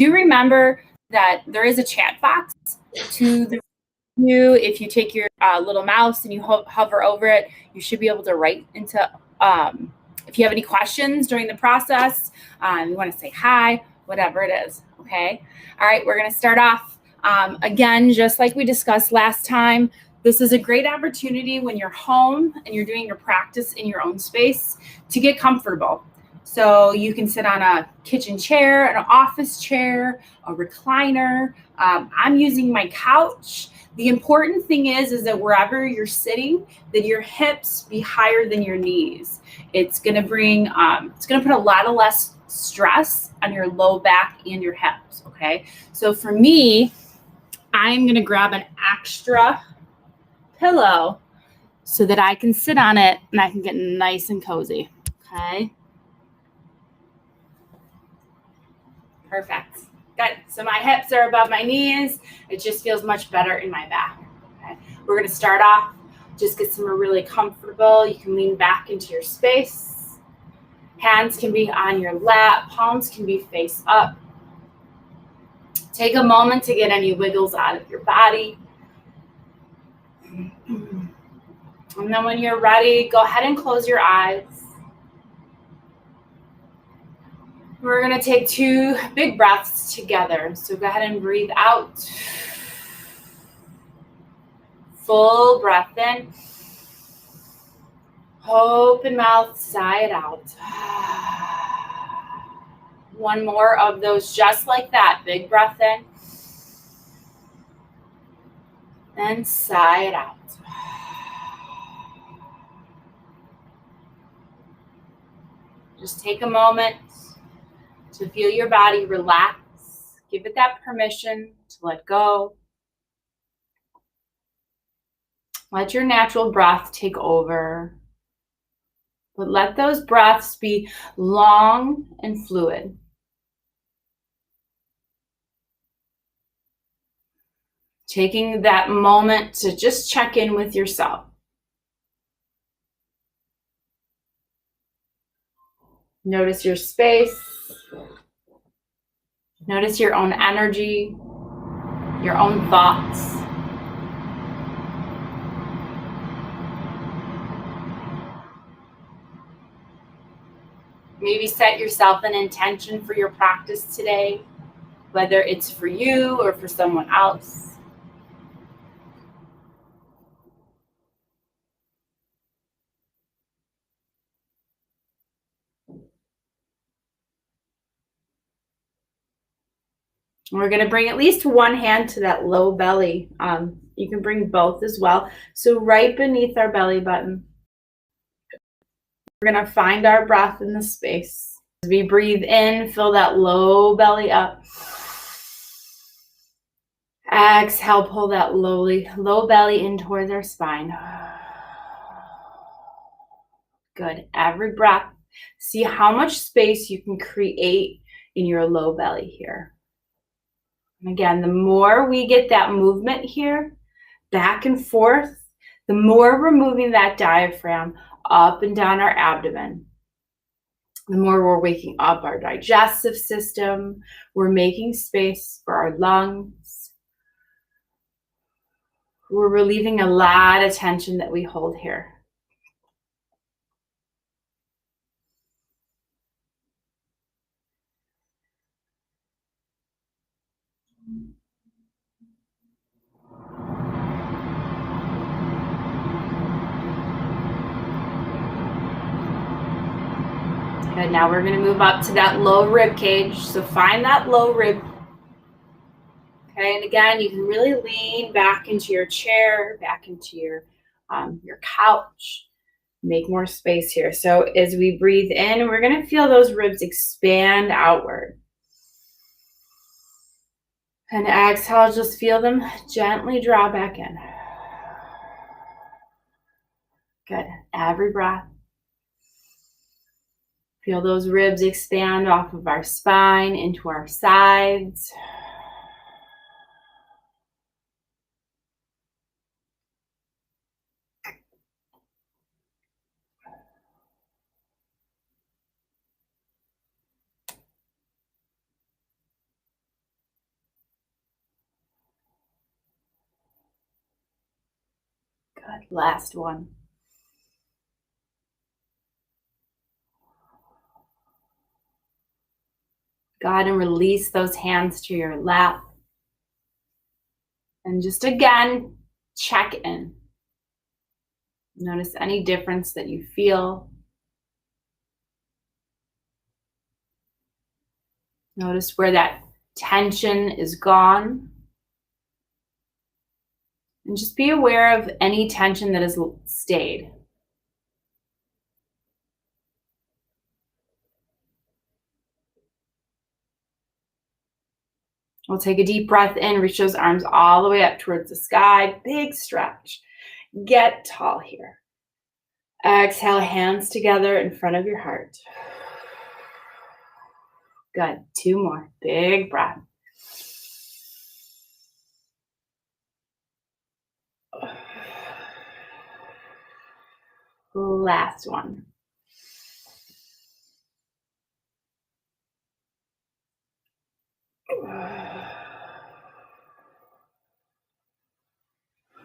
Do remember that there is a chat box to the you. If you take your little mouse and you hover over it, you should be able to write into if you have any questions during the process, you want to say hi, whatever it is. Okay. All right. We're going to start off again, just like we discussed last time. This is a great opportunity when you're home and you're doing your practice in your own space to get comfortable. So you can sit on a kitchen chair, an office chair, a recliner. I'm using my couch. The important thing is that wherever you're sitting, that your hips be higher than your knees. It's going to bring, it's going to put a lot of less stress on your low back and your hips. Okay. So for me, I'm going to grab an extra pillow so that I can sit on it and I can get nice and cozy. Okay. Perfect. Good. So my hips are above my knees. It just feels much better in my back. Okay. We're going to start off, just get somewhere really comfortable. You can lean back into your space. Hands can be on your lap. Palms can be face up. Take a moment to get any wiggles out of your body. And then when you're ready, go ahead and close your eyes. We're going to take 2 big breaths together. So go ahead and breathe out. Full breath in. Open mouth, sigh it out. One more of those just like that. Big breath in. And sigh it out. Just take a moment to feel your body relax. Give it that permission to let go. Let your natural breath take over. But let those breaths be long and fluid. Taking that moment to just check in with yourself. Notice your space. Notice your own energy, your own thoughts. Maybe set yourself an intention for your practice today, whether it's for you or for someone else. We're going to bring at least one hand to that low belly. You can bring both as well. So right beneath our belly button, we're going to find our breath in the space. As we breathe in, fill that low belly up. Exhale, pull that low belly in towards our spine. Good. Every breath, see how much space you can create in your low belly here. And again, the more we get that movement here, back and forth, the more we're moving that diaphragm up and down our abdomen. The more we're waking up our digestive system, we're making space for our lungs. We're relieving a lot of tension that we hold here. Good. Now we're going to move up to that low rib cage. So find that low rib. Okay. And again, you can really lean back into your chair, back into your couch. Make more space here. So as we breathe in, we're going to feel those ribs expand outward. And exhale, just feel them gently draw back in. Good. Every breath. Feel those ribs expand off of our spine into our sides. Good. Last one. Go ahead and release those hands to your lap. And just again, check in. Notice any difference that you feel. Notice where that tension is gone. And just be aware of any tension that has stayed. We'll take a deep breath in, reach those arms all the way up towards the sky. Big stretch. Get tall here. Exhale, hands together in front of your heart. Good. 2 more. Big breath. Last one.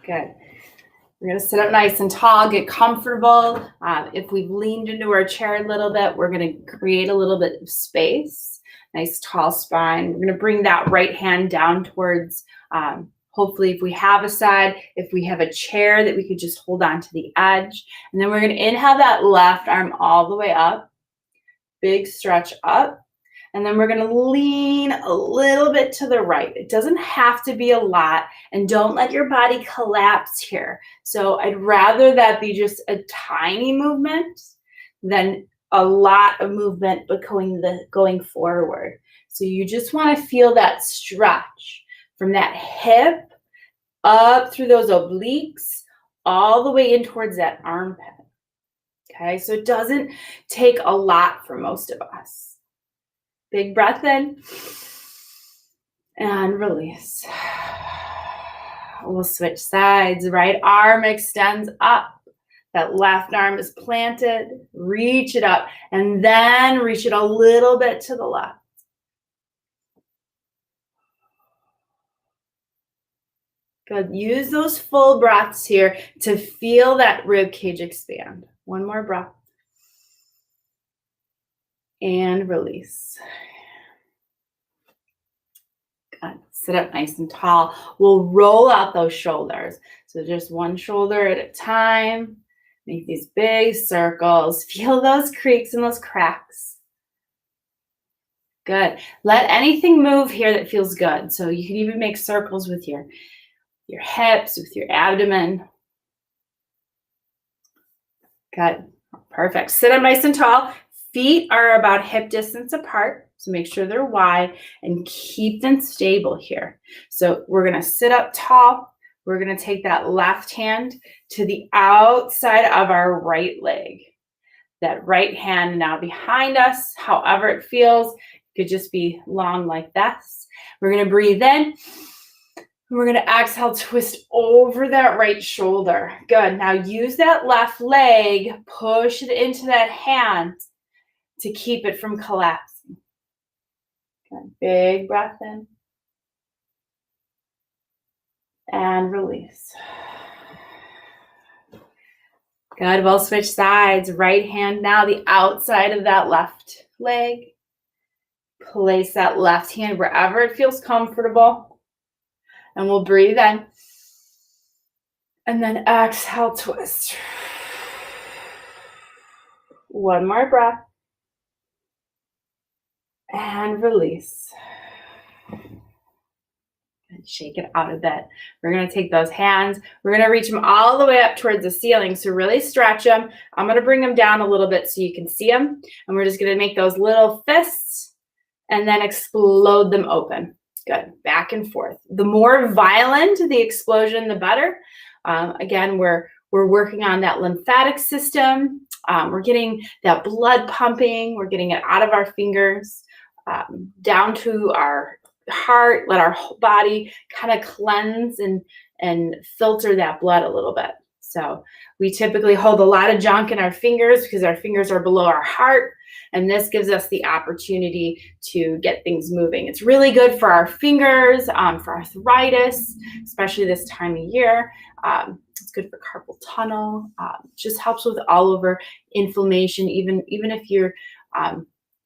Good. We're going to sit up nice and tall, get comfortable. If we've leaned into our chair a little bit, we're going to create a little bit of space. Nice tall spine. We're going to bring that right hand down towards, hopefully if we have a side, if we have a chair that we could just hold on to the edge. And then we're going to inhale that left arm all the way up. Big stretch up. And then we're going to lean a little bit to the right. It doesn't have to be a lot, and don't let your body collapse here. So I'd rather that be just a tiny movement than a lot of movement, but going forward. So you just want to feel that stretch from that hip up through those obliques, all the way in towards that armpit. Okay, so it doesn't take a lot for most of us. Big breath in and release. We'll switch sides. Right arm extends up. That left arm is planted. Reach it up and then reach it a little bit to the left. Good. Use those full breaths here to feel that rib cage expand. One more breath. And release. Good. Sit up nice and tall. We'll roll out those shoulders. So just one shoulder at a time. Make these big circles. Feel those creaks and those cracks. Good. Let anything move here that feels good. So you can even make circles with your hips, with your abdomen. Good. Perfect. Sit up nice and tall. Feet are about hip distance apart, so make sure they're wide and keep them stable here. So we're going to sit up tall. We're going to take that left hand to the outside of our right leg. That right hand now behind us, however it feels. It could just be long like this. We're going to breathe in. We're going to exhale, twist over that right shoulder. Good. Now use that left leg, push it into that hand to keep it from collapsing. Good. Big breath in. And release. Good. We'll switch sides. Right hand now, the outside of that left leg. Place that left hand wherever it feels comfortable. And we'll breathe in. And then exhale, twist. One more breath. And release. And shake it out a bit. We're going to take those hands. We're going to reach them all the way up towards the ceiling. So really stretch them. I'm going to bring them down a little bit so you can see them. And we're just going to make those little fists and then explode them open. Good. Back and forth. The more violent the explosion, the better. Again, we're working on that lymphatic system. We're getting that blood pumping. We're getting it out of our fingers, down to our heart. Let our whole body kind of cleanse and filter that blood a little bit. So we typically hold a lot of junk in our fingers because our fingers are below our heart. And this gives us the opportunity to get things moving. It's really good for our fingers, for arthritis, especially this time of year. It's good for carpal tunnel. Just helps with all over inflammation, even if you're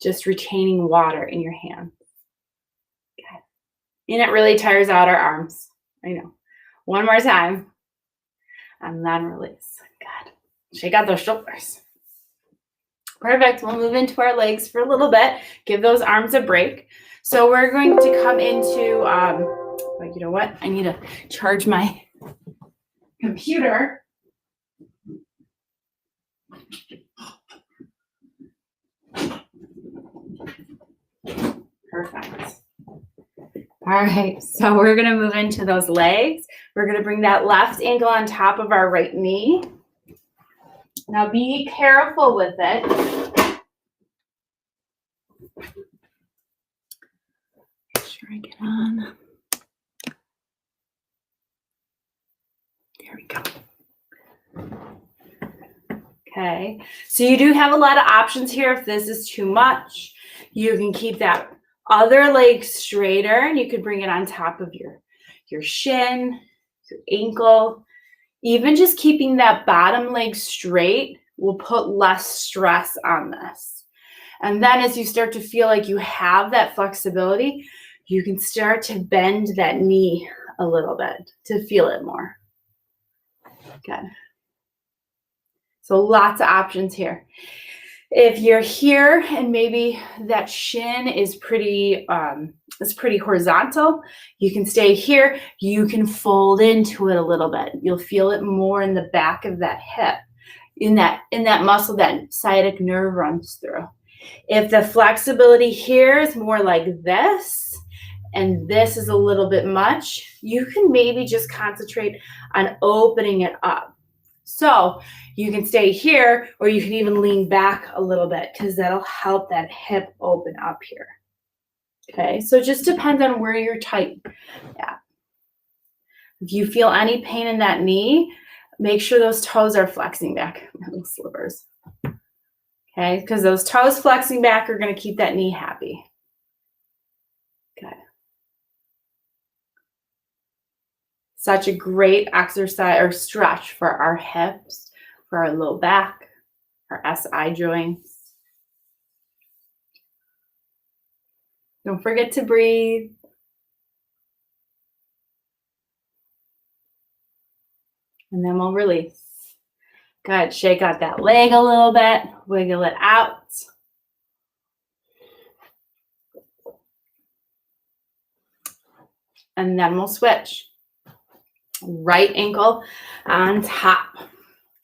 just retaining water in your hand. Okay. And it really tires out our arms. I know. One more time. And then release. Good. Shake out those shoulders. Perfect. We'll move into our legs for a little bit. Give those arms a break. So we're going to come into, you know what? I need to charge my computer. Perfect. All right, so we're gonna move into those legs. We're gonna bring that left ankle on top of our right knee. Now be careful with it. Make sure I get on. There we go. Okay, so you do have a lot of options here. If this is too much, you can keep that other leg straighter and you could bring it on top of your shin, your ankle. Even just keeping that bottom leg straight will put less stress on this. And then as you start to feel like you have that flexibility, you can start to bend that knee a little bit to feel it more. Good. So lots of options here. If you're here and maybe that shin is pretty horizontal, you can stay here. You can fold into it a little bit. You'll feel it more in the back of that hip, in that muscle that sciatic nerve runs through. If the flexibility here is more like this, and this is a little bit much, you can maybe just concentrate on opening it up. So you can stay here, or you can even lean back a little bit because that'll help that hip open up here. Okay, so it just depends on where you're tight at. If you feel any pain in that knee, make sure those toes are flexing back. Little slippers. Okay, because those toes flexing back are going to keep that knee happy. Good. Such a great exercise or stretch for our hips, for our low back, our SI joints. Don't forget to breathe. And then we'll release. Good. Shake out that leg a little bit. Wiggle it out. And then we'll switch. Right ankle on top.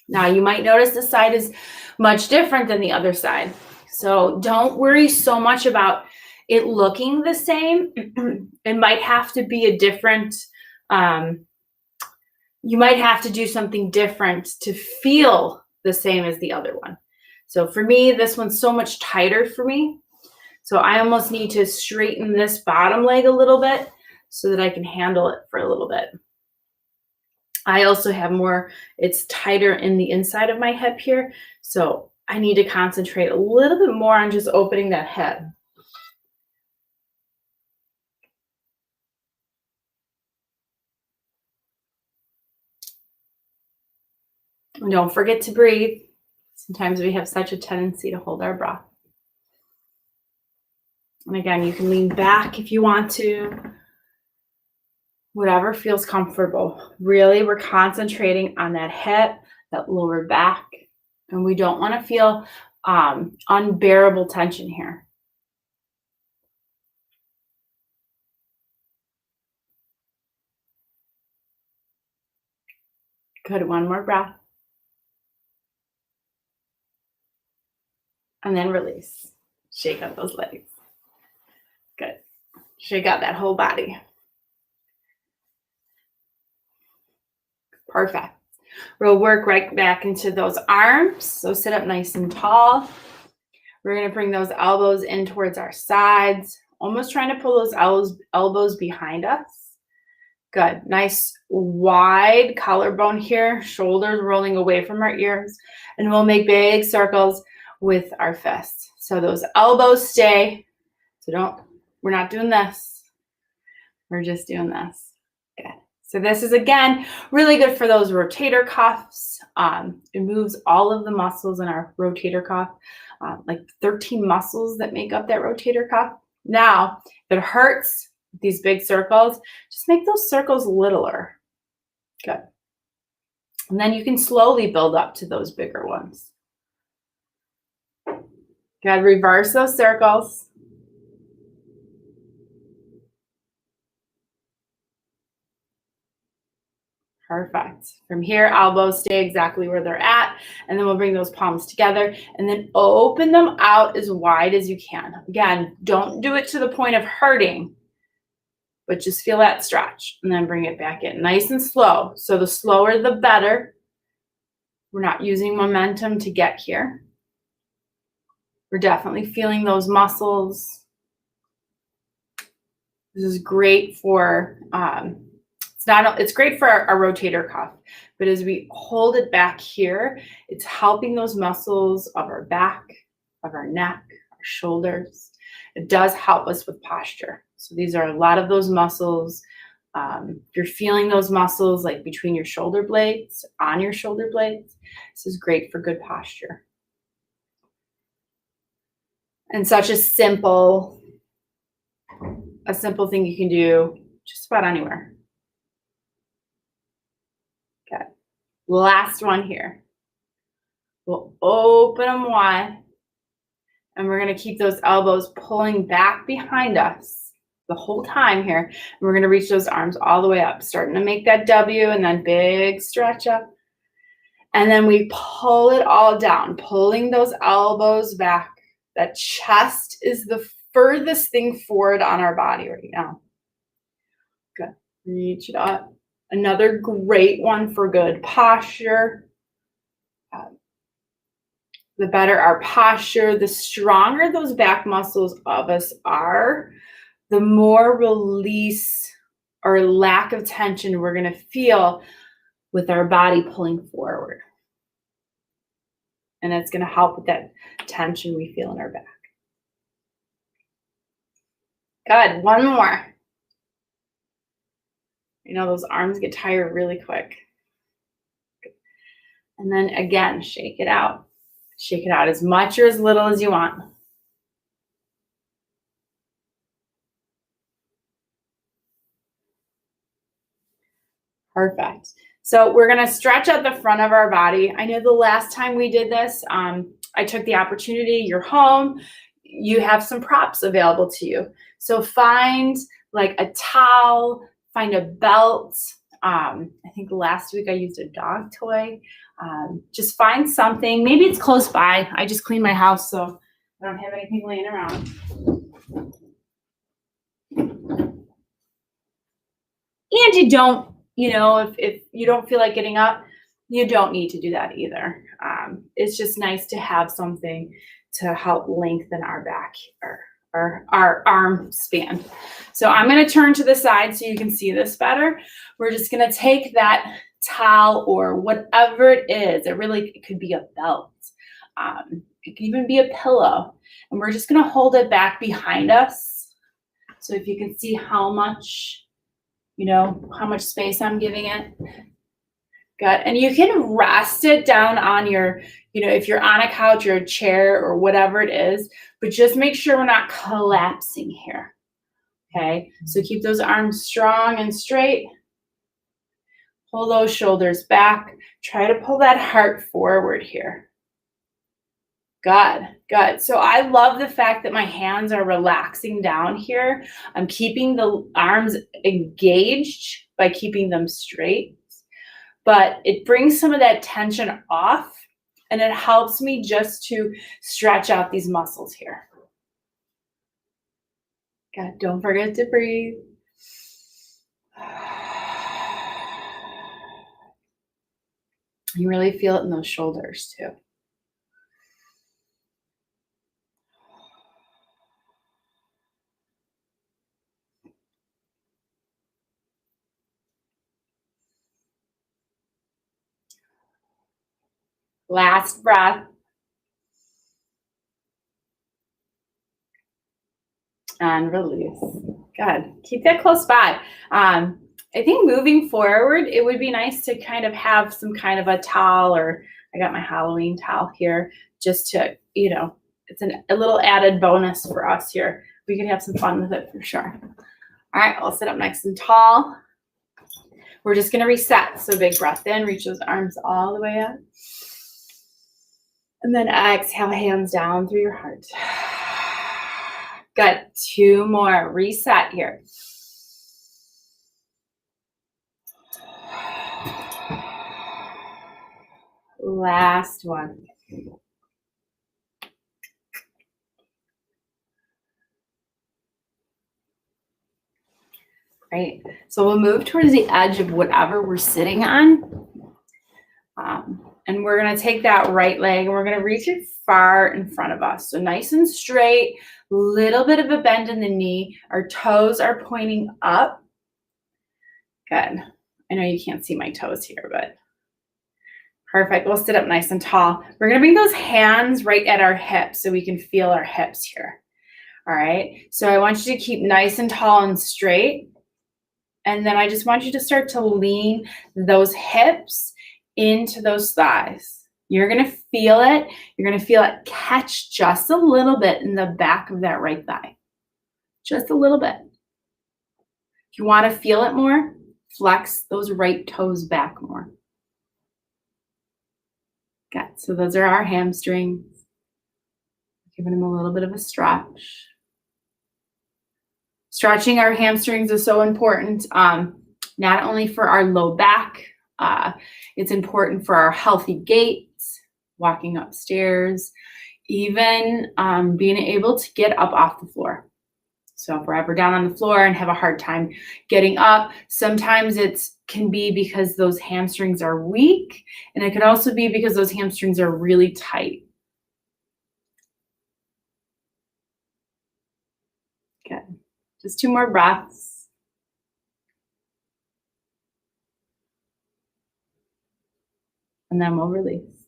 Now you might notice this side is much different than the other side. So don't worry so much about it looking the same. It might have to be a different, you might have to do something different to feel the same as the other one. So for me, this one's so much tighter for me. So I almost need to straighten this bottom leg a little bit so that I can handle it for a little bit. I also have more, it's tighter in the inside of my hip here. So I need to concentrate a little bit more on just opening that hip. And don't forget to breathe. Sometimes we have such a tendency to hold our breath. And again, you can lean back if you want to. Whatever feels comfortable. Really, we're concentrating on that hip, that lower back, and we don't want to feel unbearable tension here. Good, one more breath. And then release. Shake out those legs. Good. Shake out that whole body. Perfect. We'll work right back into those arms. So sit up nice and tall. We're going to bring those elbows in towards our sides, almost trying to pull those elbows behind us. Good. Nice wide collarbone here, shoulders rolling away from our ears, and we'll make big circles with our fists. So those elbows stay. So we're not doing this. We're just doing this. Good. So this is, again, really good for those rotator cuffs. It moves all of the muscles in our rotator cuff, like 13 muscles that make up that rotator cuff. Now, if it hurts, these big circles, just make those circles littler. Good. And then you can slowly build up to those bigger ones. Good. Reverse those circles. Perfect. From here, elbows stay exactly where they're at, and then we'll bring those palms together and then open them out as wide as you can. Again, don't do it to the point of hurting, but just feel that stretch and then bring it back in nice and slow. So the slower, the better. We're not using momentum to get here. We're definitely feeling those muscles. This is great for, it's great for our rotator cuff, but as we hold it back here, it's helping those muscles of our back, of our neck, our shoulders. It does help us with posture. So these are a lot of those muscles. You're feeling those muscles like between your shoulder blades, on your shoulder blades. This is great for good posture. And such a simple thing you can do just about anywhere. Okay, last one here. We'll open them wide, and we're going to keep those elbows pulling back behind us the whole time here. And we're going to reach those arms all the way up, starting to make that W, and then big stretch up. And then we pull it all down, pulling those elbows back. That chest is the furthest thing forward on our body right now. Good. Reach it up. Another great one for good posture. The better our posture, the stronger those back muscles of us are, the more release or lack of tension we're going to feel with our body pulling forward. And it's going to help with that tension we feel in our back. Good. One more. You know, those arms get tired really quick. And then again, shake it out. Shake it out as much or as little as you want. Perfect. So we're going to stretch out the front of our body. I know the last time we did this, I took the opportunity. You're home. You have some props available to you. So find like a towel, find a belt. I think last week I used a dog toy. Just find something. Maybe it's close by. I just cleaned my house, so I don't have anything laying around. And you don't, if you don't feel like getting up, you don't need to do that either. It's just nice to have something to help lengthen our back or our arm span. So I'm going to turn to the side so you can see this better. We're just going to take that towel or whatever it is. It could be a belt. It can even be a pillow. And we're just going to hold it back behind us. So if you can see how much space I'm giving it. Good. And you can rest it down on your, if you're on a couch or a chair or whatever it is, but just make sure we're not collapsing here. Okay. So keep those arms strong and straight. Pull those shoulders back. Try to pull that heart forward here. Good, good. So I love the fact that my hands are relaxing down here. I'm keeping the arms engaged by keeping them straight, but it brings some of that tension off and it helps me just to stretch out these muscles here. Good, don't forget to breathe. You really feel it in those shoulders too. Last breath. And release. Good. Keep that close by. I think moving forward, it would be nice to kind of have some kind of a towel, or I got my Halloween towel here, just to, you know, it's a little added bonus for us here. We could have some fun with it for sure. All right, I'll sit up nice and tall. We're just gonna reset. So big breath in, reach those arms all the way up. And then exhale, hands down through your heart. Good, 2 more, reset here. Last one. Great. So we'll move towards the edge of whatever we're sitting on. And we're going to take that right leg and we're going to reach it far in front of us. So nice and straight, little bit of a bend in the knee. Our toes are pointing up. Good. I know you can't see my toes here, but perfect. We'll sit up nice and tall. We're going to bring those hands right at our hips so we can feel our hips here. All right. So I want you to keep nice and tall and straight. And then I just want you to start to lean those hips into those thighs. You're going to feel it. You're going to feel it catch just a little bit in the back of that right thigh. Just a little bit. If you want to feel it more, flex those right toes back more. Good. So those are our hamstrings. Giving them a little bit of a stretch. Stretching our hamstrings is so important, not only for our low back, it's important for our healthy gait, walking upstairs, even being able to get up off the floor. So if we're ever down on the floor and have a hard time getting up, sometimes it can be because those hamstrings are weak, and it could also be because those hamstrings are really tight. Good. Just 2 more breaths. And then we'll release.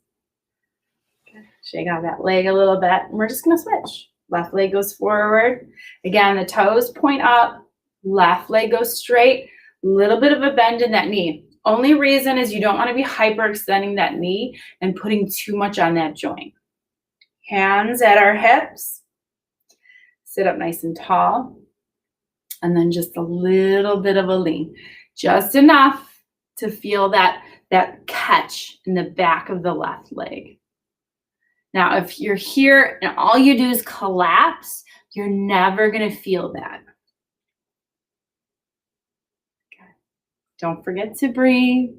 Okay. Shake out that leg a little bit. And we're just going to switch. Left leg goes forward. Again, the toes point up. Left leg goes straight. Little bit of a bend in that knee. Only reason is you don't want to be hyperextending that knee and putting too much on that joint. Hands at our hips. Sit up nice and tall. And then just a little bit of a lean. Just enough to feel that catch in the back of the left leg. Now, if you're here and all you do is collapse, you're never going to feel that. Okay. Don't forget to breathe.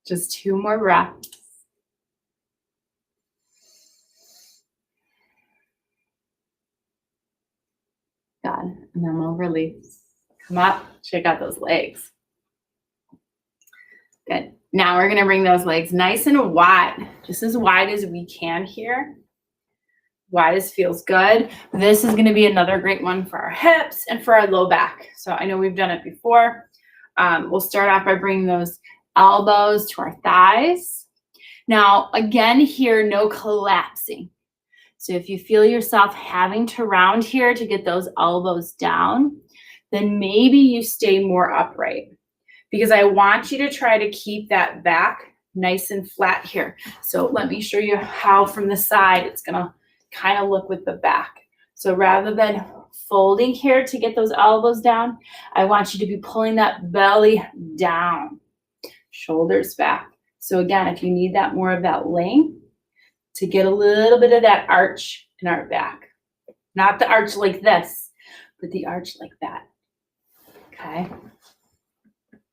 Just 2 more breaths. Good. And then we'll release. Come up, shake out those legs. Good. Now we're going to bring those legs nice and wide, just as wide as we can here. Wide as feels good. This is going to be another great one for our hips and for our low back. So I know we've done it before. We'll start off by bringing those elbows to our thighs. Now, again, here, no collapsing. So if you feel yourself having to round here to get those elbows down, then maybe you stay more upright, because I want you to try to keep that back nice and flat here. So let me show you how from the side it's going to kind of look with the back. So rather than folding here to get those elbows down, I want you to be pulling that belly down, shoulders back. So again, if you need that more of that length, to get a little bit of that arch in our back. Not the arch like this, but the arch like that. Okay?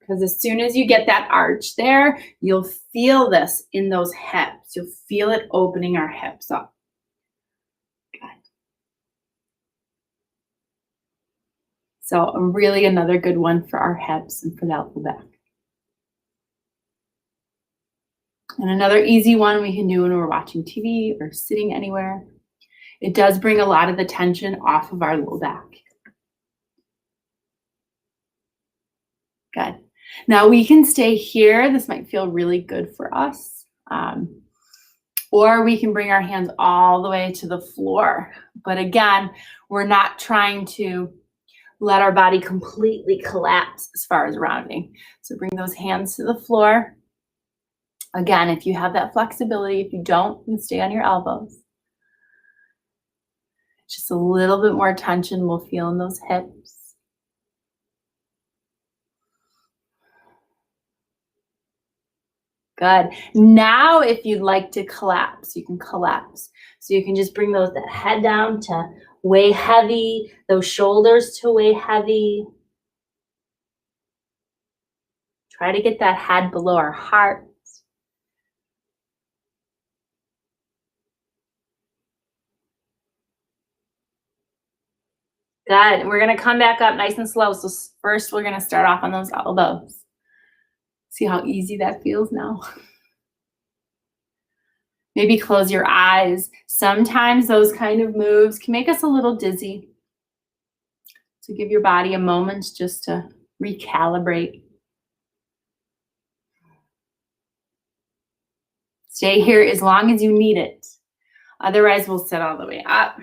Because as soon as you get that arch there, you'll feel this in those hips. You'll feel it opening our hips up. Okay. So really another good one for our hips and for that low back. And another easy one we can do when we're watching TV or sitting anywhere. It does bring a lot of the tension off of our low back. Good. Now we can stay here. This might feel really good for us. Or we can bring our hands all the way to the floor. But again, we're not trying to let our body completely collapse as far as rounding. So bring those hands to the floor. Again, if you have that flexibility, if you don't, you can stay on your elbows. Just a little bit more tension we'll feel in those hips. Good. Now, if you'd like to collapse, you can collapse. So you can just bring that head down to weigh heavy, those shoulders to weigh heavy. Try to get that head below our heart. Good. We're going to come back up nice and slow. So first, we're going to start off on those elbows. See how easy that feels now? Maybe close your eyes. Sometimes those kind of moves can make us a little dizzy. So give your body a moment just to recalibrate. Stay here as long as you need it. Otherwise, we'll sit all the way up.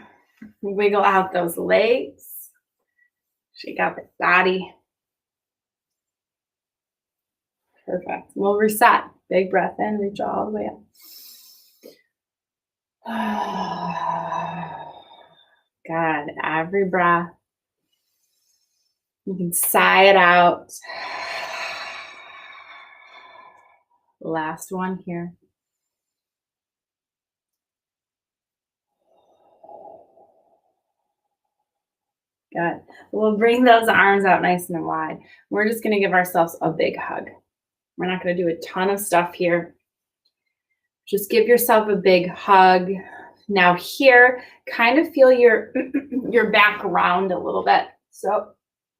Wiggle out those legs. Shake out the body. Perfect. We'll reset. Big breath in, reach all the way up. God, every breath. You can sigh it out. Last one here. Good. We'll bring those arms out nice and wide. We're just going to give ourselves a big hug. We're not going to do a ton of stuff here. Just give yourself a big hug. Now here, kind of feel your back round a little bit. So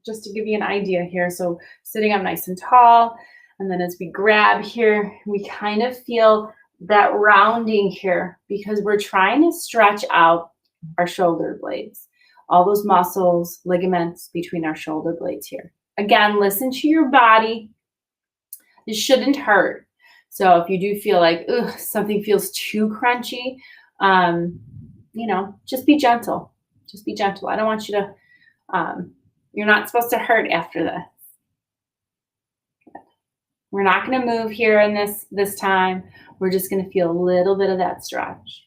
just to give you an idea here. So sitting up nice and tall. And then as we grab here, we kind of feel that rounding here because we're trying to stretch out our shoulder blades. All those muscles, ligaments between our shoulder blades here. Again, listen to your body. This shouldn't hurt. So if you do feel like something feels too crunchy, just be gentle. Just be gentle. I don't want you to, you're not supposed to hurt after this. We're not going to move here in this time. We're just going to feel a little bit of that stretch.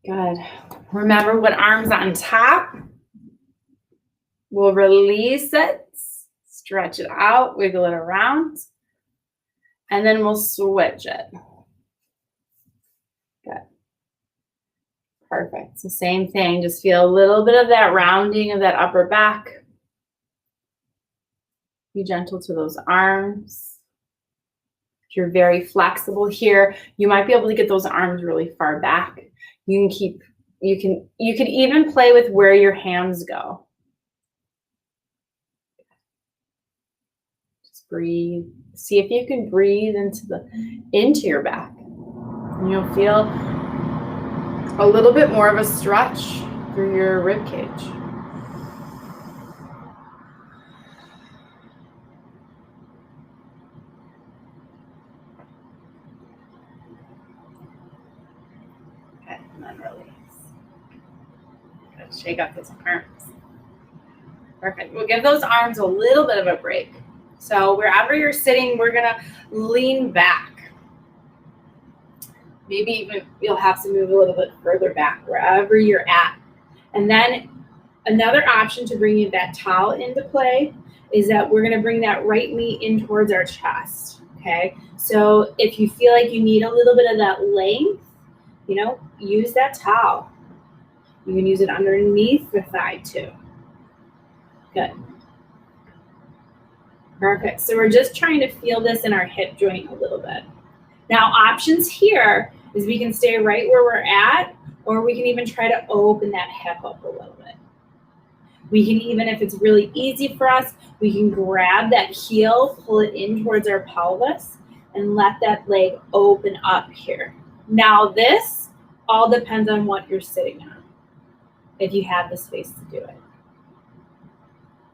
Good. Remember, what arms on top. We'll release it, stretch it out, wiggle it around, and then we'll switch it. Good. Perfect. So same thing, just feel a little bit of that rounding of that upper back. Be gentle to those arms. If you're very flexible here, you might be able to get those arms really far back. You can even play with where your hands go. Just breathe. See if you can breathe into your back. And you'll feel a little bit more of a stretch through your rib cage. And then release. Good. Shake out those arms. Perfect. We'll give those arms a little bit of a break. So wherever you're sitting, we're gonna lean back. Maybe even you'll have to move a little bit further back, wherever you're at. And then another option to bring that towel into play is that we're gonna bring that right knee in towards our chest, okay? So if you feel like you need a little bit of that length, use that towel. You can use it underneath the thigh too. Good. Perfect. So we're just trying to feel this in our hip joint a little bit. Now, options here is we can stay right where we're at, or we can even try to open that hip up a little bit. We can even, if it's really easy for us, we can grab that heel, pull it in towards our pelvis, and let that leg open up here. Now, this all depends on what you're sitting on, if you have the space to do it.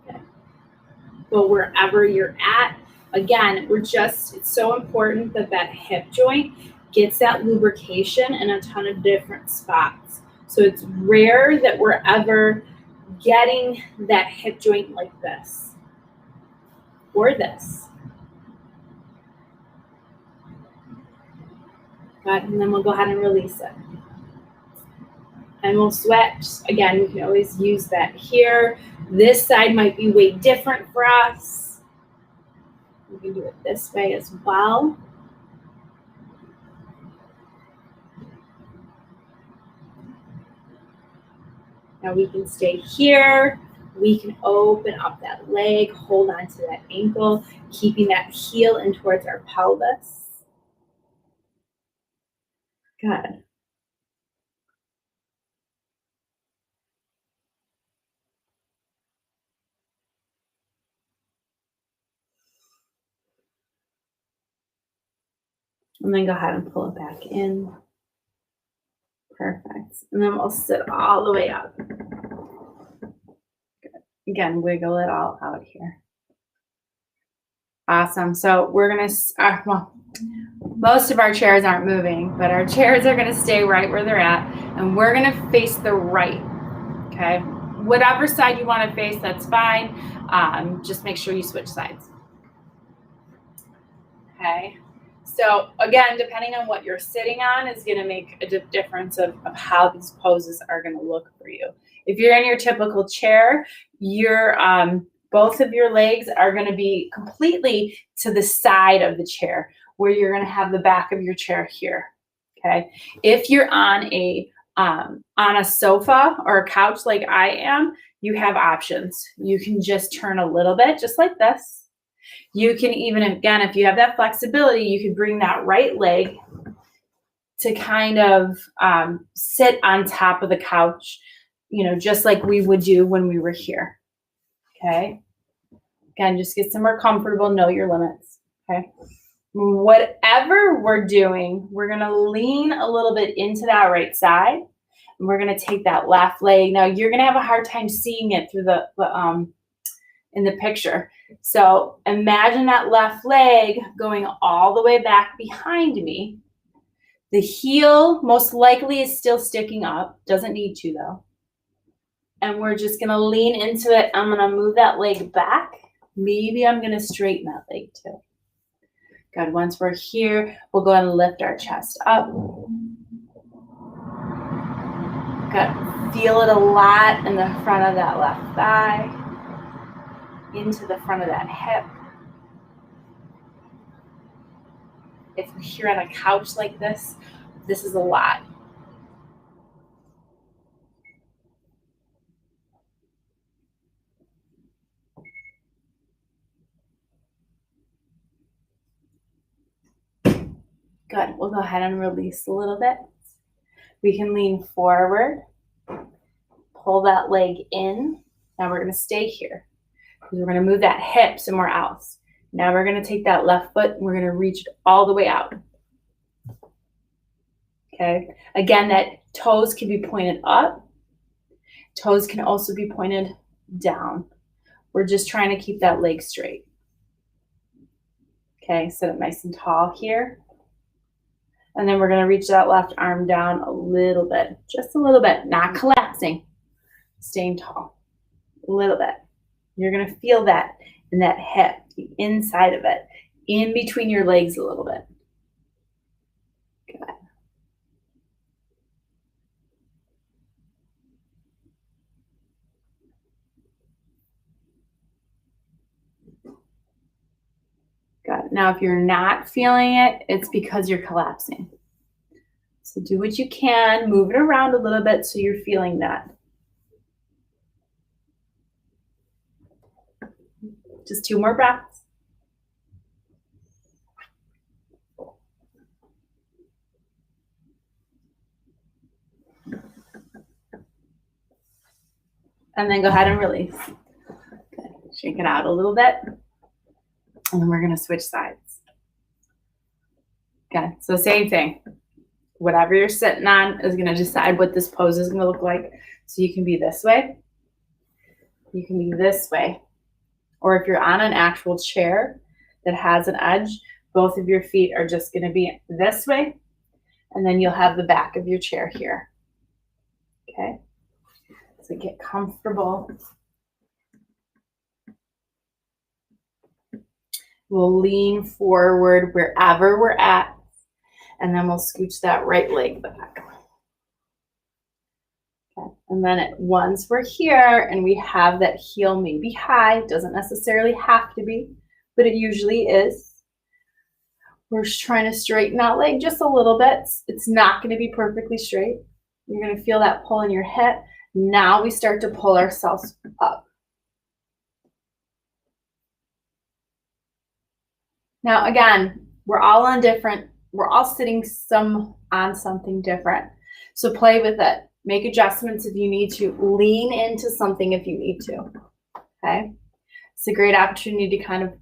Okay. But wherever you're at, Again, it's so important that that hip joint gets that lubrication in a ton of different spots. So it's rare that we're ever getting that hip joint like this or this. Good, and then we'll go ahead and release it. And we'll switch. Again, you can always use that here. This side might be way different for us. We can do it this way as well. Now we can stay here. We can open up that leg, hold on to that ankle, keeping that heel in towards our pelvis. Good. And then go ahead and pull it back in. Perfect. And then we'll sit all the way up. Good. Again, wiggle it all out here. Awesome. So we're going to, well, most of our chairs aren't moving, but our chairs are going to stay right where they're at. And we're going to face the right. Okay. Whatever side you want to face, that's fine. Just make sure you switch sides. Okay. So again, depending on what you're sitting on is going to make a difference of how these poses are going to look for you. If you're in your typical chair, both of your legs are going to be completely to the side of the chair, where you're going to have the back of your chair here. Okay. If you're on a sofa or a couch like I am, you have options. You can just turn a little bit, just like this. You can even, again, if you have that flexibility, you can bring that right leg to kind of sit on top of the couch, just like we would do when we were here. Okay. Again, just get somewhere comfortable, know your limits. Okay. Whatever we're doing, we're going to lean a little bit into that right side. And we're going to take that left leg. Now, you're going to have a hard time seeing it through in the picture. So imagine that left leg going all the way back behind me. The heel most likely is still sticking up. Doesn't need to, though. And we're just going to lean into it. I'm going to move that leg back. Maybe I'm going to straighten that leg too. Good. Once we're here, we'll go ahead and lift our chest up. Good. Feel it a lot in the front of that left thigh, into the front of that hip. If we're here on a couch like this, this is a lot. Good. We'll go ahead and release a little bit. We can lean forward, pull that leg in. Now we're going to stay here because we're going to move that hip somewhere else. Now we're going to take that left foot and we're going to reach it all the way out. Okay. Again, that toes can be pointed up. Toes can also be pointed down. We're just trying to keep that leg straight. Okay. Sit up nice and tall here. And then we're going to reach that left arm down a little bit, just a little bit, not collapsing, staying tall, a little bit. You're going to feel that in that hip, the inside of it, in between your legs a little bit. Good. Good. Now, if you're not feeling it, it's because you're collapsing. So do what you can, move it around a little bit so you're feeling that. Just 2 more breaths. And then go ahead and release. Good. Shake it out a little bit. And then we're going to switch sides. Okay, so same thing. Whatever you're sitting on is going to decide what this pose is going to look like. So you can be this way. You can be this way. Or if you're on an actual chair, that has an edge. Both of your feet are just going to be this way, and then you'll have the back of your chair here. Okay, so get comfortable. We'll lean forward wherever we're at, and then we'll scooch that right leg back. Okay. And then once we're here and we have that heel maybe high, doesn't necessarily have to be, but it usually is. We're just trying to straighten that leg just a little bit. It's not going to be perfectly straight. You're going to feel that pull in your hip. Now we start to pull ourselves up. Now again, we're all sitting on something different. So play with it. Make adjustments if you need to. Lean into something if you need to. Okay? It's a great opportunity to kind of,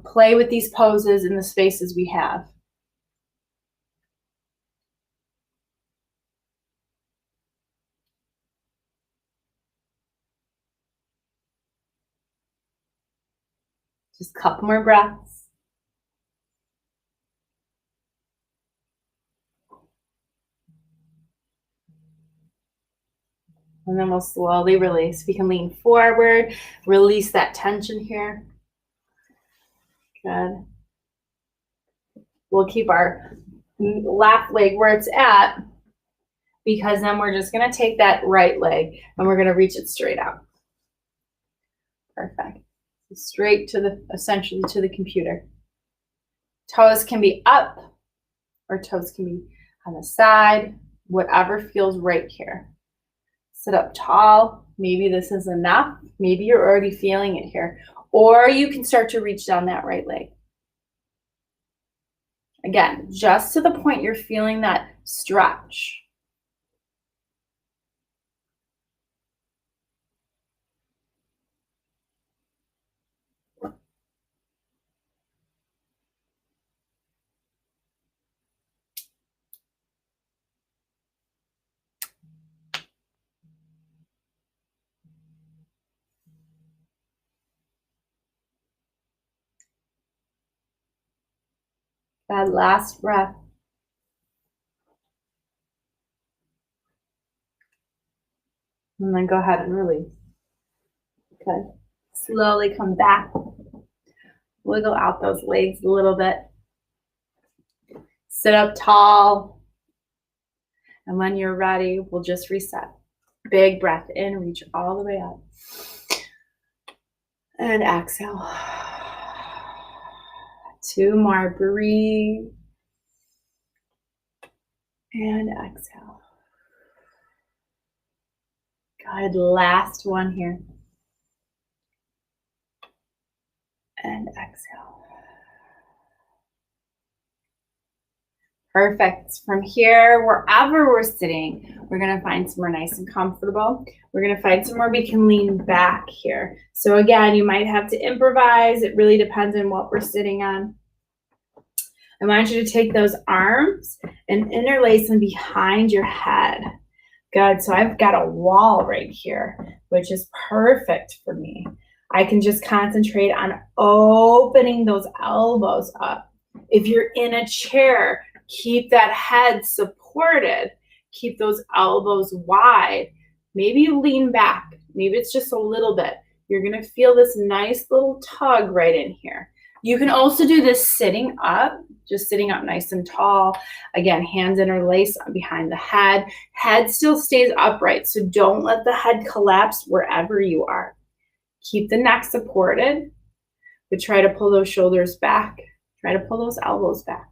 play with these poses in the spaces we have. Just a couple more breaths. And then we'll slowly release. We can lean forward, release that tension here. Good. We'll keep our left leg where it's at, because then we're just going to take that right leg and we're going to reach it straight out. Perfect. Straight to essentially to the computer. Toes can be up or toes can be on the side, whatever feels right here. Sit up tall. Maybe this is enough. Maybe you're already feeling it here. Or you can start to reach down that right leg. Again, just to the point you're feeling that stretch. That last breath. And then go ahead and release. Okay. Slowly come back. Wiggle out those legs a little bit. Sit up tall. And when you're ready, we'll just reset. Big breath in, reach all the way up. And exhale. 2 more, breathe. And exhale. Good, last one here. And exhale. Perfect. From here, wherever we're sitting, we're going to find somewhere nice and comfortable. We're going to find somewhere we can lean back here. So again, you might have to improvise. It really depends on what we're sitting on. I want you to take those arms and interlace them behind your head. Good. So I've got a wall right here, which is perfect for me. I can just concentrate on opening those elbows up. If you're in a chair, keep that head supported. Keep those elbows wide. Maybe you lean back. Maybe it's just a little bit. You're going to feel this nice little tug right in here. You can also do this sitting up, just sitting up nice and tall. Again, hands interlace behind the head. Head still stays upright, so don't let the head collapse wherever you are. Keep the neck supported, but try to pull those shoulders back. Try to pull those elbows back.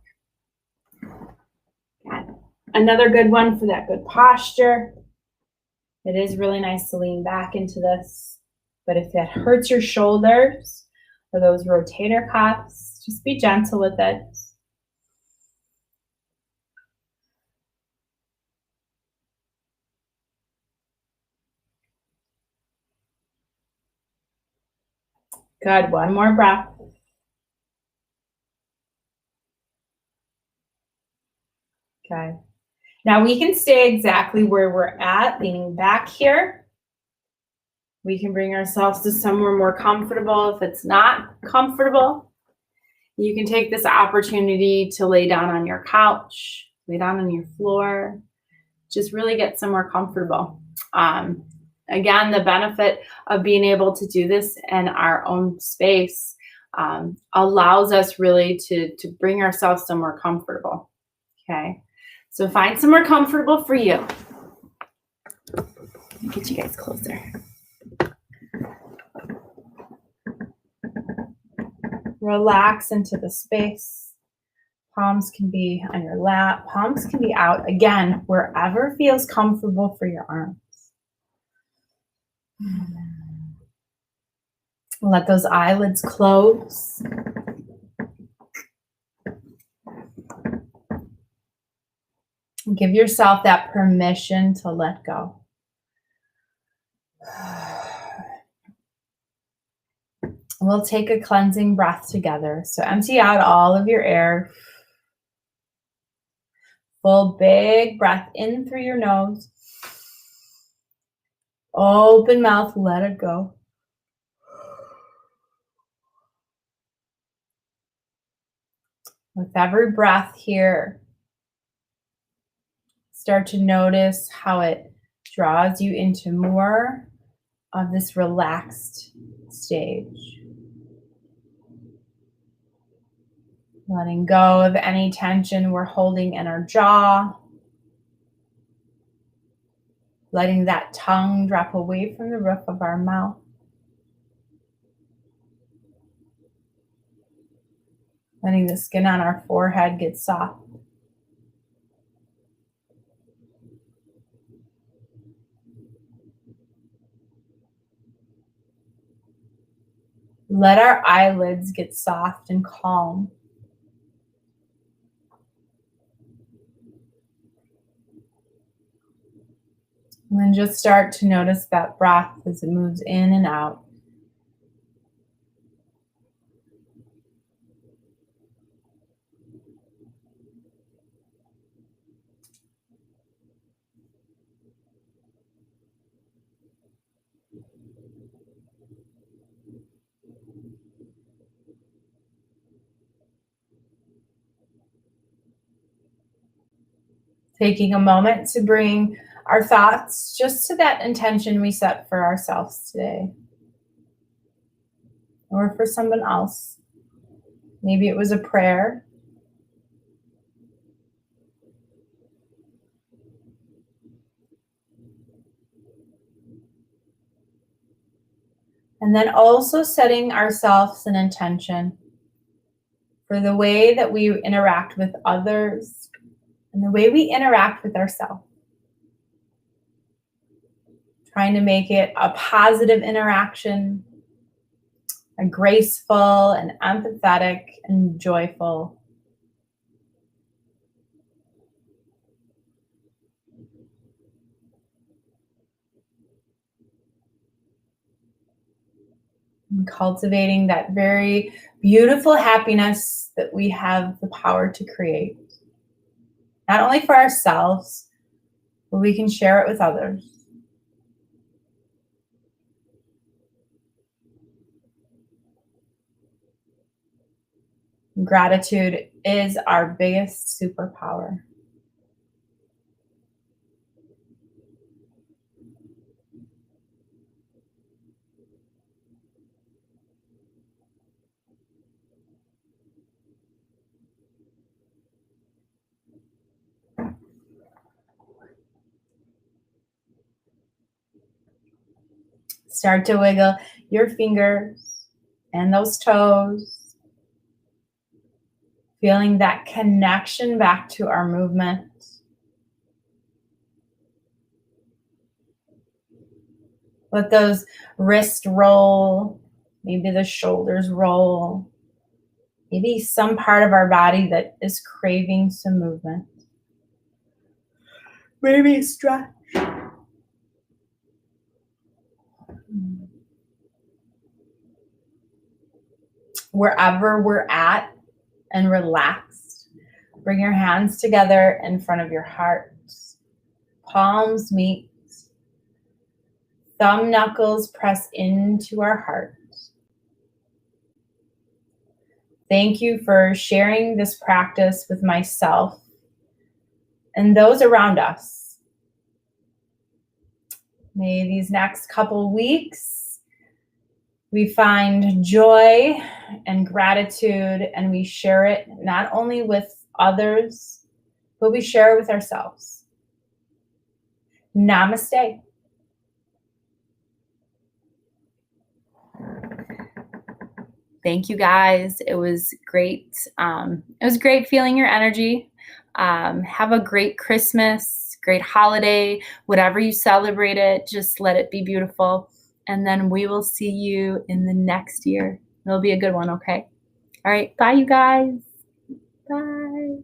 Good. Another good one for that good posture. It is really nice to lean back into this, but if that hurts your shoulders or those rotator cuffs, just be gentle with it. Good, one more breath. Okay. Now we can stay exactly where we're at, leaning back here. We can bring ourselves to somewhere more comfortable if it's not comfortable. You can take this opportunity to lay down on your couch, lay down on your floor, just really get somewhere comfortable. Again, the benefit of being able to do this in our own space allows us really to bring ourselves somewhere comfortable. Okay, so find somewhere comfortable for you. Let me get you guys closer. Relax into the space. Palms can be on your lap. Palms can be out. Again, wherever feels comfortable for your arms. Let those eyelids close. Give yourself that permission to let go. We'll take a cleansing breath together. So empty out all of your air. Full big breath in through your nose. Open mouth, let it go. With every breath here, start to notice how it draws you into more of this relaxed stage. Letting go of any tension we're holding in our jaw. Letting that tongue drop away from the roof of our mouth. Letting the skin on our forehead get soft. Let our eyelids get soft and calm. And then just start to notice that breath as it moves in and out. Taking a moment to bring our thoughts just to that intention we set for ourselves today. Or for someone else. Maybe it was a prayer. And then also setting ourselves an intention for the way that we interact with others and the way we interact with ourselves. Trying to make it a positive interaction, a graceful and empathetic and joyful. And cultivating that very beautiful happiness that we have the power to create. Not only for ourselves, but we can share it with others. Gratitude is our biggest superpower. Start to wiggle your fingers and those toes. Feeling that connection back to our movement. Let those wrists roll. Maybe the shoulders roll. Maybe some part of our body that is craving some movement. Maybe stretch. Wherever we're at and relaxed, bring your hands together in front of your heart. Palms meet. Thumb knuckles press into our heart. Thank you for sharing this practice with myself and those around us. May these next couple weeks we find joy and gratitude, and we share it not only with others, but we share it with ourselves. Namaste. Thank you guys. It was great. It was great feeling your energy. Have a great Christmas, great holiday, whatever you celebrate it, just let it be beautiful. And then we will see you in the next year. It'll be a good one, okay? All right. Bye, you guys. Bye.